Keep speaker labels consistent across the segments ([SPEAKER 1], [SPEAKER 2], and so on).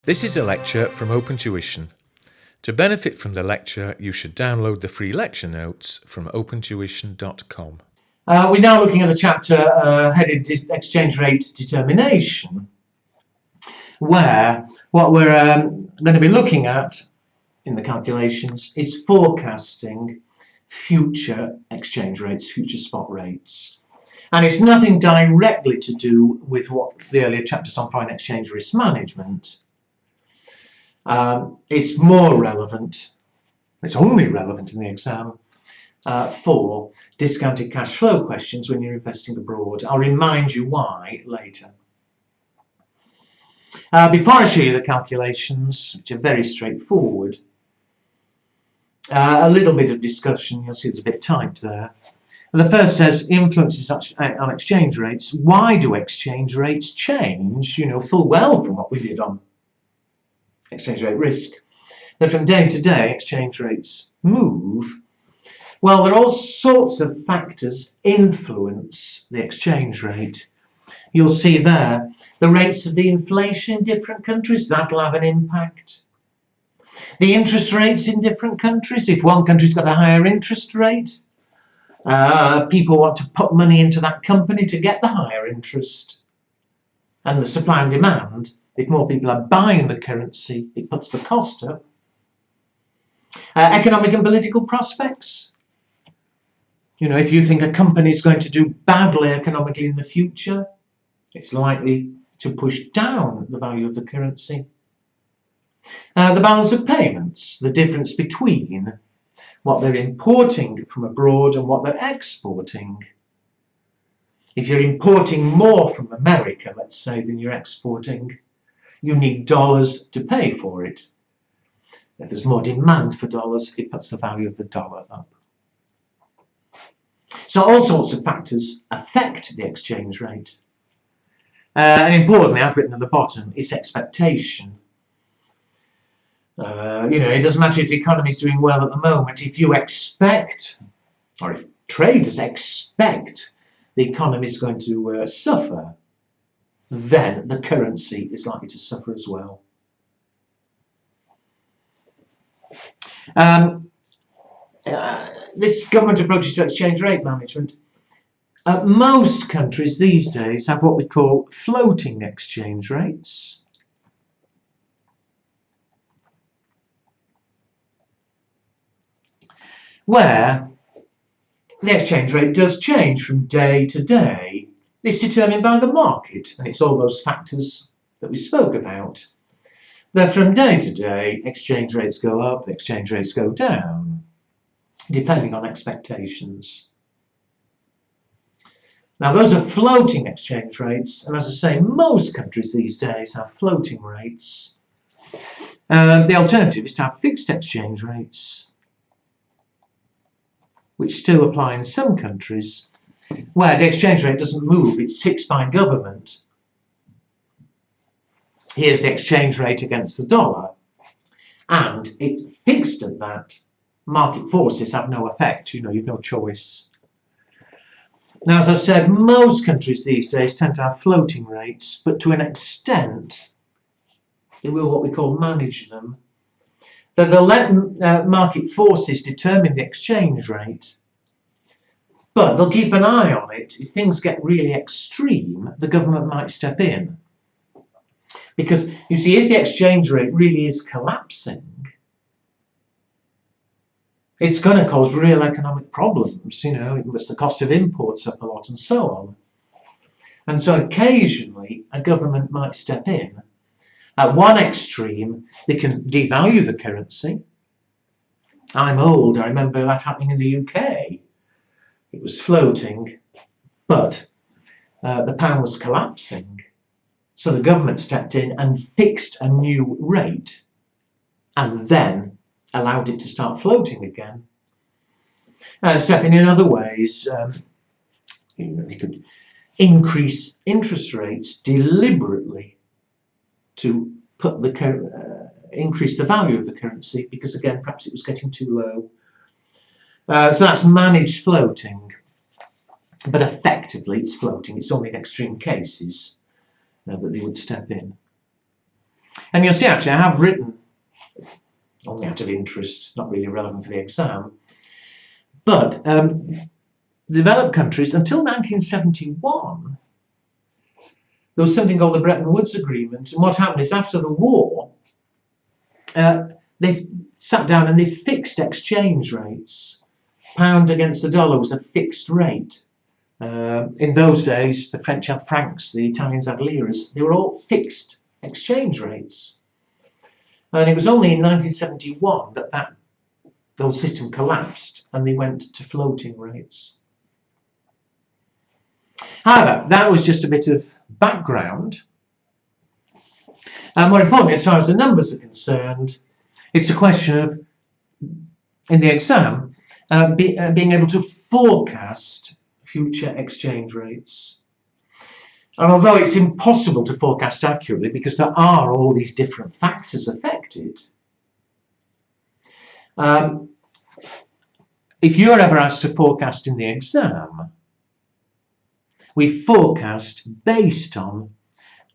[SPEAKER 1] This is a lecture from Open Tuition. To benefit from the lecture, you should download the free lecture notes from opentuition.com.
[SPEAKER 2] We're now looking at the chapter headed Exchange Rate Determination, where what we're going to be looking at in the calculations is forecasting future exchange rates, future spot rates. And it's nothing directly to do with what the earlier chapters on foreign exchange risk management. It's more relevant, it's only relevant in the exam, for discounted cash flow questions when you're investing abroad. I'll remind you why later. Before I show you the calculations, which are very straightforward, a little bit of discussion. You'll see it's a bit typed there. The first says influences on exchange rates. Why do exchange rates change? You know full well from what we did on exchange rate risk, that from day to day exchange rates move. Well, there are all sorts of factors influence the exchange rate. You'll see there the rates of the inflation in different countries, that'll have an impact. The interest rates in different countries, if one country's got a higher interest rate, people want to put money into that company to get the higher interest. And the supply and demand, if more people are buying the currency, it puts the cost up. Economic and political prospects. You know, if you think a company is going to do badly economically in the future, it's likely to push down the value of the currency. The balance of payments, the difference between what they're importing from abroad and what they're exporting. If you're importing more from America, let's say, than you're exporting, you need dollars to pay for it. If there's more demand for dollars, it puts the value of the dollar up. So all sorts of factors affect the exchange rate. And importantly, I've written at the bottom, it's expectation. You know, it doesn't matter if the economy is doing well at the moment. If you expect, or if traders expect the economy is going to suffer, then the currency is likely to suffer as well. This government approaches to exchange rate management. Most countries these days have what we call floating exchange rates. Where the exchange rate does change from day to day. It's determined by the market, and it's all those factors that we spoke about. That from day to day, exchange rates go up, exchange rates go down, depending on expectations. Now, those are floating exchange rates, and as I say, most countries these days have floating rates. The alternative is to have fixed exchange rates, which still apply in some countries, where the exchange rate doesn't move, it's fixed by government. Here's the exchange rate against the dollar, and it's fixed at that. Market forces have no effect, you know, you've no choice. Now, as I've said, most countries these days tend to have floating rates, but to an extent, they will what we call manage them. They'll let market forces determine the exchange rate, but they'll keep an eye on it. If things get really extreme, the government might step in. Because, you see, if the exchange rate really is collapsing, it's going to cause real economic problems. You know, it puts the cost of imports up a lot and so on. And so occasionally, a government might step in. At one extreme, they can devalue the currency. I'm old, I remember that happening in the UK. It was floating, but the pound was collapsing. So the government stepped in and fixed a new rate and then allowed it to start floating again. Stepping in other ways, you know, they could increase interest rates deliberately to put the increase the value of the currency, because again, perhaps it was getting too low. So that's managed floating, but effectively it's floating. It's only in extreme cases that they would step in. And you'll see actually I have written, only out of interest, not really relevant for the exam, but developed countries until 1971 there was something called the Bretton Woods Agreement, and what happened is after the war they sat down and they fixed exchange rates. Pound against the dollar was a fixed rate. In those days the French had francs, the Italians had liras, they were all fixed exchange rates. And it was only in 1971 that the whole system collapsed and they went to floating rates. However, that was just a bit of background. And more importantly, as far as the numbers are concerned, it's a question of, in the exam, being able to forecast future exchange rates. And although it's impossible to forecast accurately because there are all these different factors affected, if you're ever asked to forecast in the exam, we forecast based on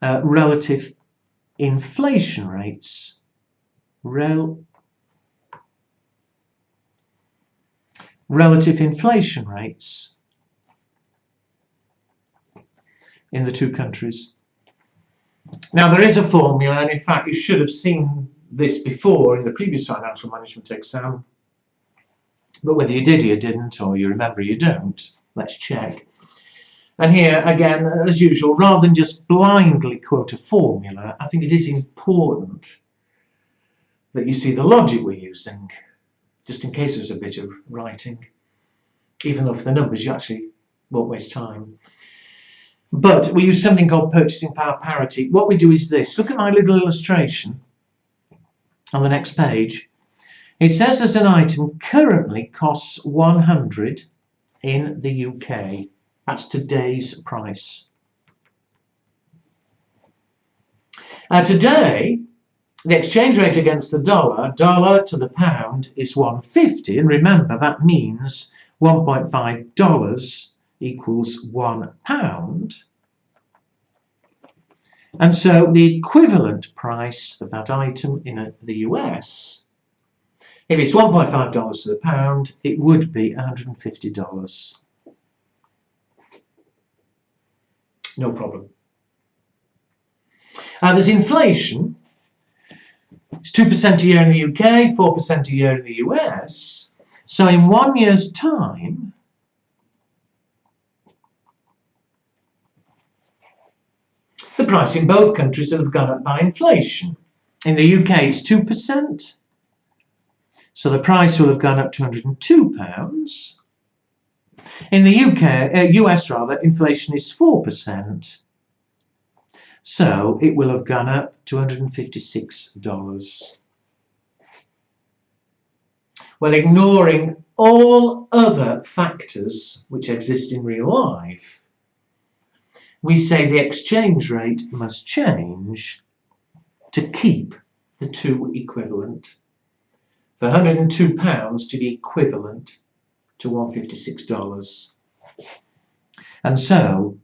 [SPEAKER 2] relative inflation rates. Relative inflation rates in the two countries. Now there is a formula, and in fact you should have seen this before in the previous financial management exam, but whether you did or you didn't, or you remember or you don't, let's check. And here again, as usual, rather than just blindly quote a formula, I think it is important that you see the logic we're using, just in case there's a bit of writing, even though for the numbers you actually won't waste time. But we use something called purchasing power parity. What we do is this. Look at my little illustration on the next page. It says that an item currently costs 100 in the UK. That's today's price. Today, the exchange rate against the dollar to the pound is 150. And remember, that means $1.5 equals £1. And so the equivalent price of that item in the US, if it's $1.5 to the pound, it would be $150. No problem. There's inflation. It's 2% a year in the UK, 4% a year in the US. So in 1 year's time, the price in both countries will have gone up by inflation. In the UK it's 2%, so the price will have gone up to £102. In the US rather, inflation is 4%, so it will have gone up to $156. Well, ignoring all other factors which exist in real life, we say the exchange rate must change to keep the two equivalent. For £102 to be equivalent to $156. And so,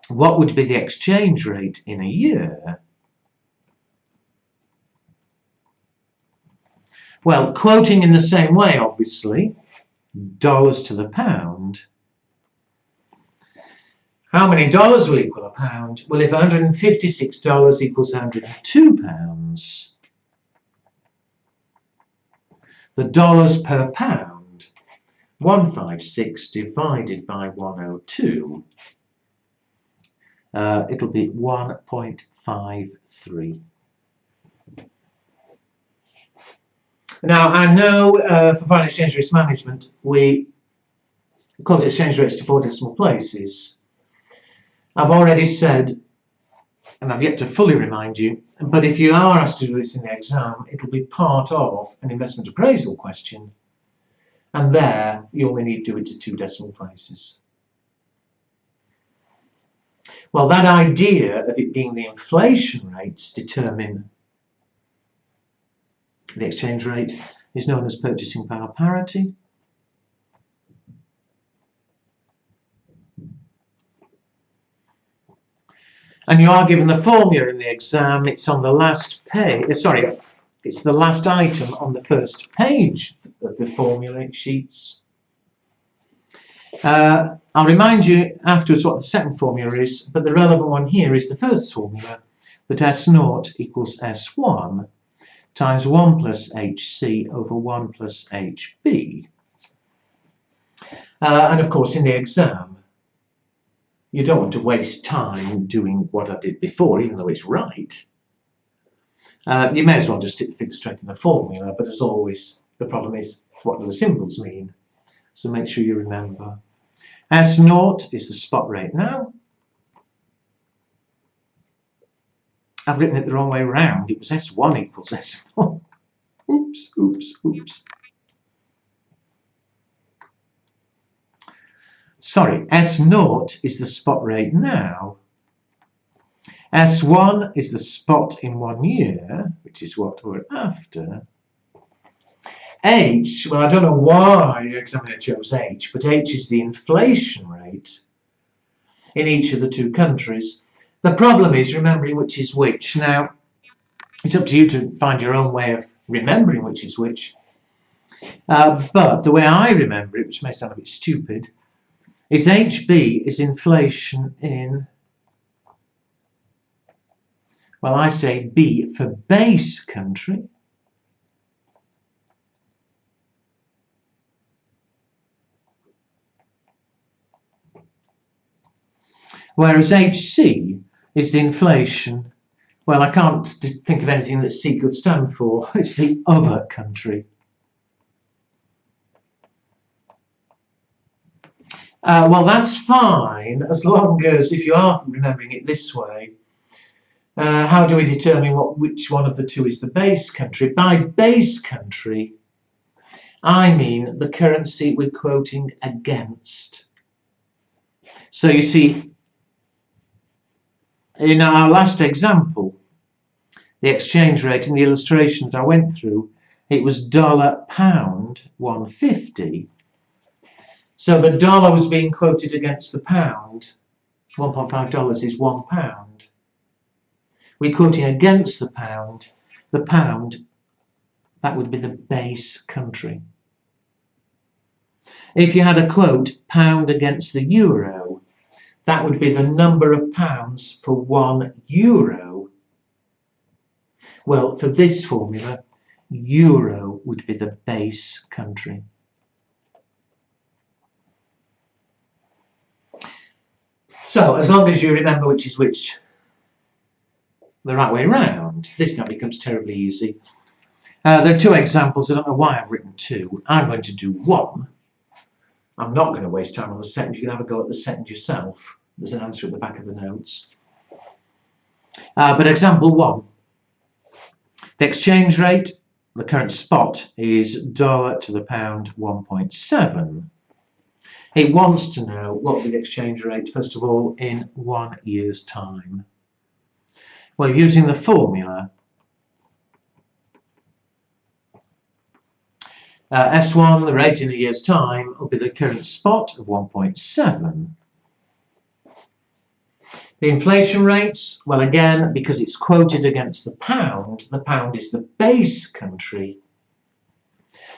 [SPEAKER 2] what would be the exchange rate in a year? Well, quoting in the same way, obviously, dollars to the pound. How many dollars will equal a pound? Well, if $156 equals £102, the dollars per pound, 156 divided by 102, it'll be 1.53. Now, I know for foreign exchange risk management, we quote exchange rates to 4 decimal places. I've already said, and I've yet to fully remind you, but if you are asked to do this in the exam, it'll be part of an investment appraisal question. And there, you only need to do it to 2 decimal places. Well, that idea of it being the inflation rates determine the exchange rate is known as purchasing power parity. And you are given the formula in the exam. It's on the last page. It's the last item on the first page of the formula sheets. I'll remind you afterwards what the second formula is, but the relevant one here is the first formula, that S0 equals S1 times 1 plus HC over 1 plus HB. And of course in the exam, you don't want to waste time doing what I did before, even though it's right. You may as well just stick the figure straight in the formula, but as always, the problem is, what do the symbols mean? So make sure you remember. S0 is the spot rate now. I've written it the wrong way around. It was S1 equals S0. Oops. Sorry, S0 is the spot rate now. S1 is the spot in 1 year, which is what we're after. H, well, I don't know why the examiner chose H, but H is the inflation rate in each of the two countries. The problem is remembering which is which. Now, it's up to you to find your own way of remembering which is which. But the way I remember it, which may sound a bit stupid, is HB is inflation in, well, I say B for base country. Whereas HC is the inflation, well, I can't think of anything that C could stand for. It's the other country. Well, that's fine, as long as, if you are remembering it this way, how do we determine which one of the two is the base country? By base country, I mean the currency we're quoting against. So you see, in our last example, the exchange rate in the illustrations I went through, it was dollar-pound 150. So the dollar was being quoted against the pound. $1.5 is £1. We're quoting against the pound, that would be the base country. If you had a quote, pound against the euro, that would be the number of pounds for 1 euro. Well, for this formula, euro would be the base country. So, as long as you remember which is which the right way round, this now becomes terribly easy. There are two examples. I don't know why I've written two. I'm going to do one. I'm not going to waste time on the second. You can have a go at the second yourself. There's an answer at the back of the notes. But example one. The exchange rate, the current spot, is dollar to the pound 1.7. It wants to know what will be the exchange rate, first of all, in 1 year's time. Well, using the formula, S1, the rate in a year's time, will be the current spot of 1.7. The inflation rates, well, again, because it's quoted against the pound is the base country.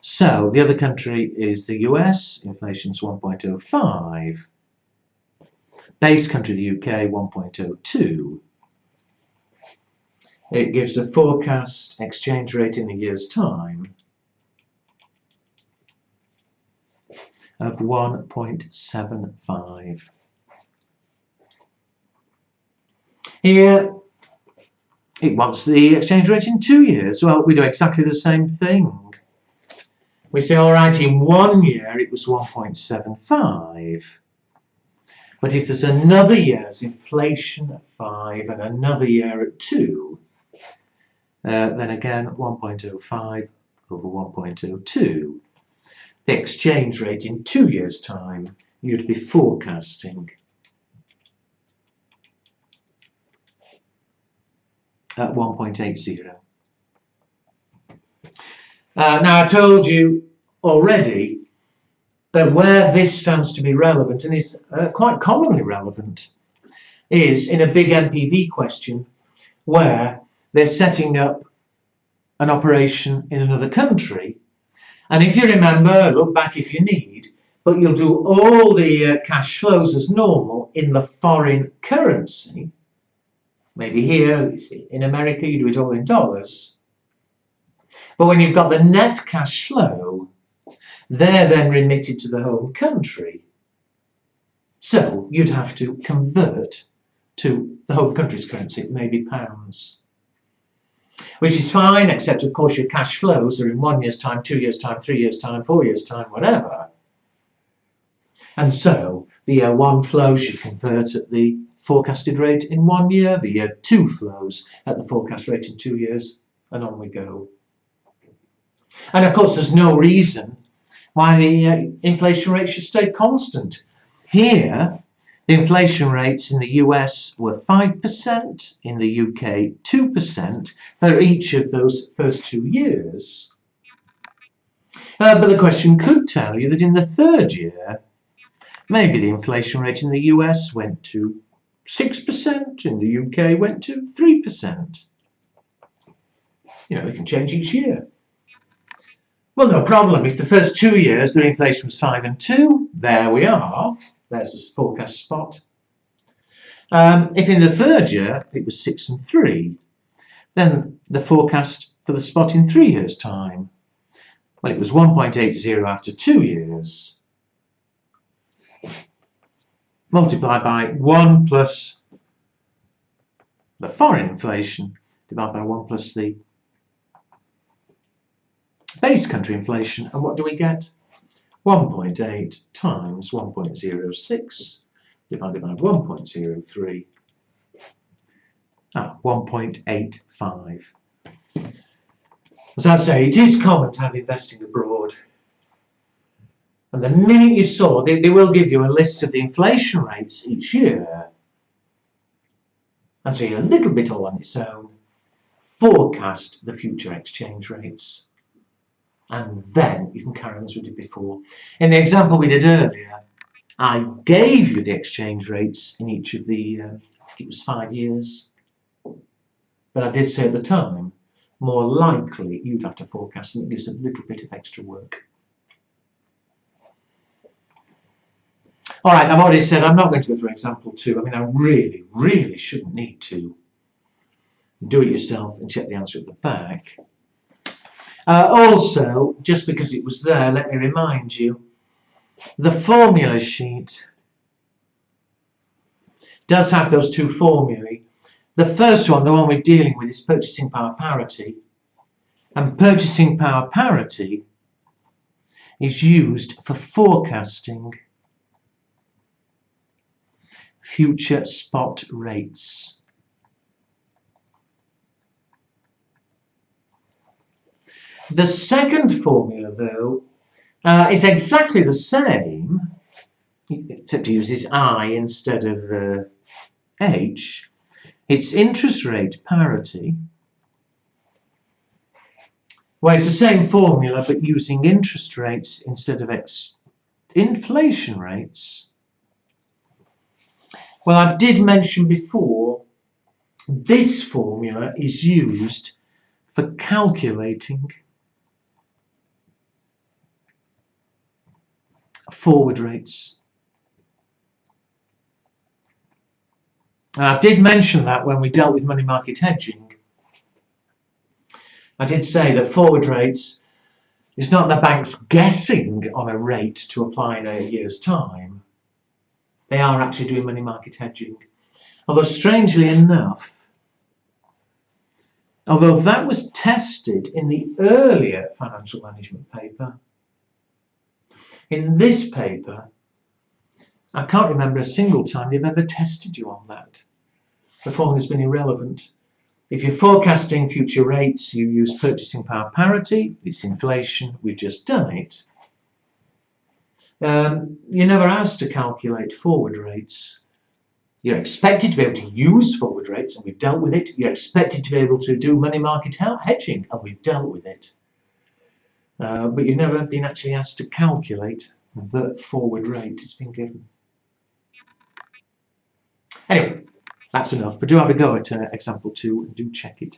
[SPEAKER 2] So the other country is the US, inflation's 1.05. Base country, the UK, 1.02. It gives a forecast exchange rate in a year's time of 1.75. Here, it wants the exchange rate in 2 years. Well, we do exactly the same thing. We say, all right, in 1 year it was 1.75. But if there's another year's inflation at 5 and another year at 2, then again 1.05 over 1.02. The exchange rate in 2 years' time, you'd be forecasting at 1.80. Now, I told you already that where this stands to be relevant, and is quite commonly relevant, is in a big MPV question where they're setting up an operation in another country. And if you remember, look back if you need, but you'll do all the cash flows as normal in the foreign currency. Maybe here, in America, you do it all in dollars. But when you've got the net cash flow, they're then remitted to the home country. So you'd have to convert to the home country's currency, maybe pounds. Which is fine, except of course your cash flows are in 1 year's time, 2 years' time, 3 years' time, 4 years' time, whatever. And so the year 1 flows you convert at the forecasted rate in 1 year, the year 2 flows at the forecast rate in 2 years, and on we go. And of course there's no reason why the inflation rate should stay constant. Here, the inflation rates in the US were 5%, in the UK 2% for each of those first 2 years. But the question could tell you that in the third year, maybe the inflation rate in the US went to 6%, in the UK went to 3%. You know, it can change each year. Well, no problem. If the first 2 years the inflation was 5 and 2, there we are. There's the forecast spot. If in the third year it was 6 and 3, then the forecast for the spot in 3 years' time, well, it was 1.80 after 2 years. Multiplied by 1 plus the foreign inflation, divided by 1 plus the base country inflation, and what do we get? 1.8 times 1.06 divided by 1.03, 1.85. As I say, it is common to have investing abroad. And the minute you saw, they will give you a list of the inflation rates each year. And so you're a little bit all on its own. Forecast the future exchange rates. And then you can carry on as we did before. In the example we did earlier, I gave you the exchange rates in each of the, I think it was 5 years. But I did say at the time, more likely you'd have to forecast, and it gives a little bit of extra work. All right, I've already said I'm not going to go through example 2. I mean, I really shouldn't need to. Do it yourself and check the answer at the back. Also, just because it was there, let me remind you, the formula sheet does have those 2 formulae. The first one, the one we're dealing with, is purchasing power parity. And purchasing power parity is used for forecasting future spot rates. The second formula, though, is exactly the same, except it uses I instead of H. It's interest rate parity, where it's the same formula but using interest rates instead of inflation rates. Well, I did mention before, this formula is used for calculating forward rates. I did mention that when we dealt with money market hedging. I did say that forward rates is not the banks guessing on a rate to apply in a year's time. They are actually doing money market hedging. Although strangely enough, although that was tested in the earlier financial management paper, in this paper, I can't remember a single time they've ever tested you on that. The formula has been irrelevant. If you're forecasting future rates, you use purchasing power parity. It's inflation. We've just done it. You're never asked to calculate forward rates. You're expected to be able to use forward rates, and we've dealt with it. You're expected to be able to do money market hedging, and we've dealt with it. But you've never been actually asked to calculate the forward rate that's been given. Anyway, That's enough, but do have a go at example 2 and do check it.